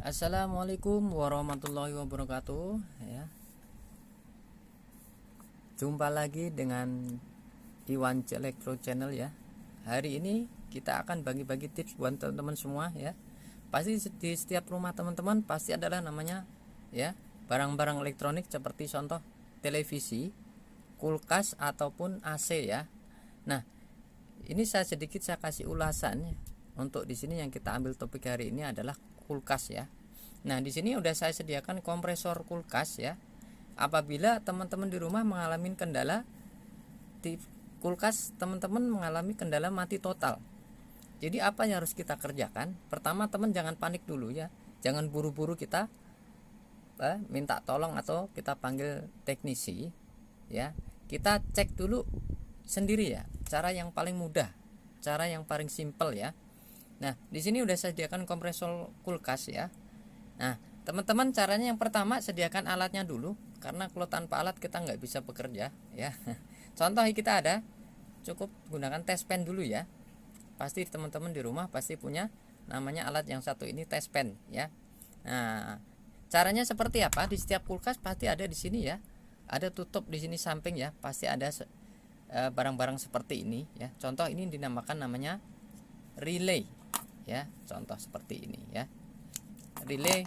Assalamualaikum warahmatullahi wabarakatuh ya. Jumpa lagi dengan Iwan Elektro Channel ya. Hari ini kita akan bagi-bagi tips buat teman-teman semua ya. Pasti di setiap rumah teman-teman pasti adalah namanya ya barang-barang elektronik seperti contoh televisi, kulkas ataupun AC ya. Nah, ini saya kasih ulasan ya. Untuk di sini yang kita ambil topik hari ini adalah kulkas ya. Nah, di sini udah saya sediakan kompresor kulkas ya. Apabila teman-teman di rumah mengalami kendala di kulkas, teman-teman mengalami kendala mati total. Jadi apa yang harus kita kerjakan? Pertama, teman jangan panik dulu ya. Jangan buru-buru kita minta tolong atau kita panggil teknisi ya. Kita cek dulu sendiri ya. Cara yang paling mudah, cara yang paling simpel ya. Nah, di sini udah saya sediakan kompresor kulkas ya. Nah, teman-teman caranya yang pertama sediakan alatnya dulu, karena kalau tanpa alat kita nggak bisa bekerja ya. Contoh kita ada, cukup gunakan test pen dulu ya. Pasti teman-teman di rumah pasti punya namanya alat yang satu ini, test pen ya. Nah, caranya seperti apa? Di setiap kulkas pasti ada di sini ya. Ada tutup di sini samping ya, pasti ada barang-barang seperti ini ya. Contoh ini dinamakan namanya relay ya. Contoh seperti ini ya. Relay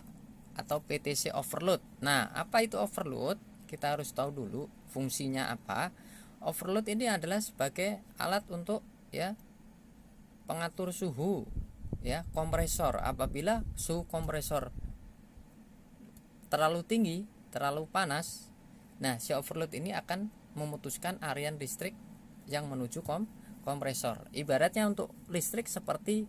atau PTC overload. Nah, apa itu overload? Kita harus tahu dulu fungsinya apa. Overload ini adalah sebagai alat untuk ya pengatur suhu ya kompresor. Apabila suhu kompresor terlalu tinggi, terlalu panas, nah si overload ini akan memutuskan aliran listrik yang menuju kompresor. Ibaratnya untuk listrik seperti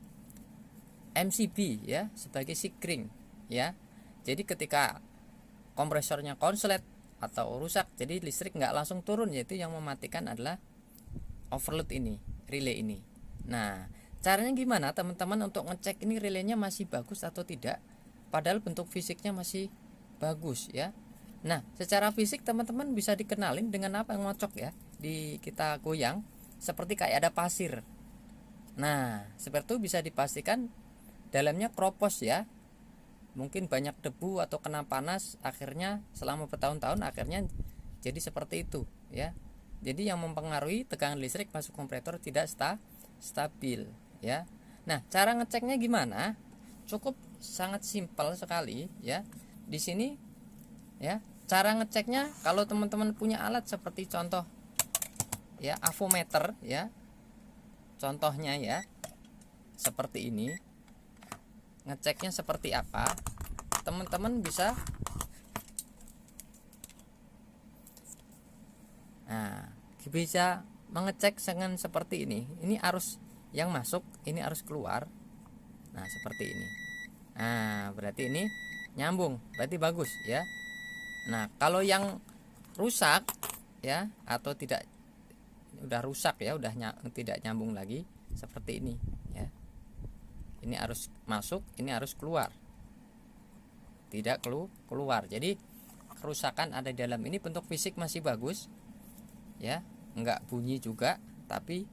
MCB ya, sebagai sikring ya. Jadi ketika kompresornya konslet atau rusak, jadi listrik nggak langsung turun, yaitu yang mematikan adalah overload ini, relay ini. Nah, caranya gimana teman-teman untuk ngecek ini relaynya masih bagus atau tidak, padahal bentuk fisiknya masih bagus ya. Nah, secara fisik teman-teman bisa dikenalin dengan apa yang ngocok ya, di kita goyang seperti kayak ada pasir. Nah, seperti itu bisa dipastikan dalamnya kropos ya, mungkin banyak debu atau kena panas, akhirnya selama bertahun-tahun akhirnya jadi seperti itu ya. Jadi yang mempengaruhi tegangan listrik masuk kompresor tidak stabil ya. Nah, cara ngeceknya gimana? Cukup sangat simpel sekali ya. Di sini ya, cara ngeceknya kalau teman-teman punya alat seperti contoh ya avometer ya. Contohnya ya seperti ini. Ngeceknya seperti apa? Teman-teman bisa mengecek dengan seperti ini. Ini arus yang masuk, ini arus keluar. Nah, seperti ini. Nah, berarti ini nyambung, berarti bagus ya. Nah, kalau yang rusak ya atau tidak, udah rusak ya, udah tidak nyambung lagi seperti ini ya. Ini arus masuk, ini arus keluar, tidak keluar. Jadi kerusakan ada di dalam ini, bentuk fisik masih bagus ya, enggak bunyi juga, tapi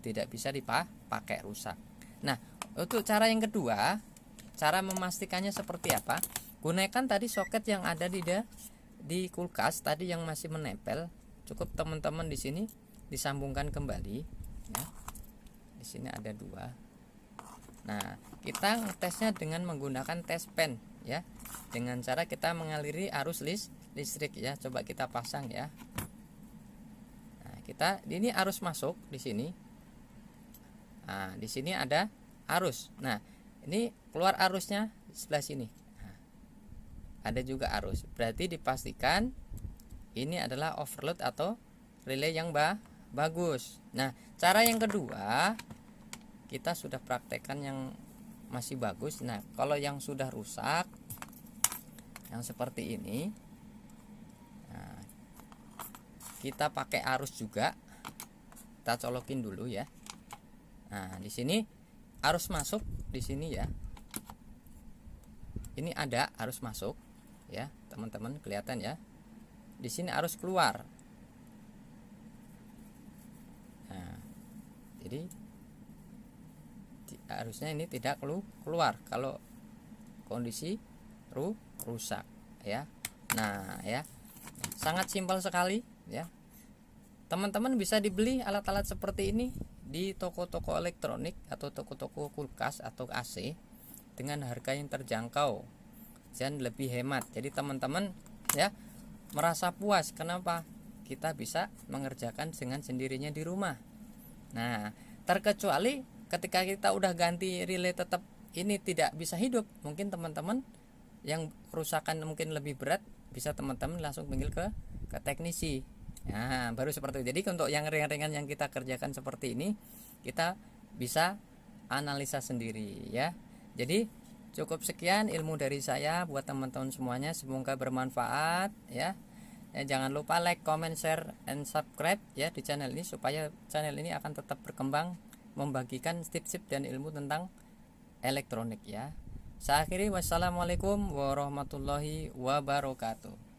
tidak bisa dipakai, rusak. Nah, untuk cara yang kedua, cara memastikannya seperti apa? Gunakan tadi soket yang ada di kulkas tadi yang masih menempel. Cukup teman-teman di sini disambungkan kembali ya. Di sini ada dua. Nah, kita ngetesnya dengan menggunakan test pen ya. Dengan cara kita mengaliri arus listrik ya. Coba kita pasang ya. Nah, ini arus masuk di sini. Nah, di sini ada arus. Nah, ini keluar arusnya di sebelah sini. Nah, ada juga arus. Berarti dipastikan ini adalah overload atau relay yang bagus. Nah, cara yang kedua, kita sudah praktekkan yang masih bagus. Nah, kalau yang sudah rusak, yang seperti ini, nah, kita pakai arus juga. Kita colokin dulu ya. Nah, di sini arus masuk di sini ya. Ini ada arus masuk ya, teman-teman kelihatan ya. Di sini arus keluar. Nah, jadi harusnya ini tidak keluar. Kalau kondisi rusak ya. Nah ya, sangat simpel sekali ya. Teman-teman bisa dibeli alat-alat seperti ini di toko-toko elektronik atau toko-toko kulkas atau AC dengan harga yang terjangkau dan lebih hemat. Jadi teman-teman ya merasa puas. Kenapa? Kita bisa mengerjakan dengan sendirinya di rumah. Nah, terkecuali ketika kita udah ganti relay tetap ini tidak bisa hidup, mungkin teman-teman yang kerusakan mungkin lebih berat, bisa teman-teman langsung panggil ke teknisi. Nah, baru seperti itu. Jadi untuk yang ringan-ringan yang kita kerjakan seperti ini, kita bisa analisa sendiri ya. Jadi cukup sekian ilmu dari saya buat teman-teman semuanya, semoga bermanfaat ya. Jangan lupa like, comment, share, and subscribe ya di channel ini, supaya channel ini akan tetap berkembang membagikan tips-tips dan ilmu tentang elektronik ya. Saya akhiri, wassalamualaikum warahmatullahi wabarakatuh.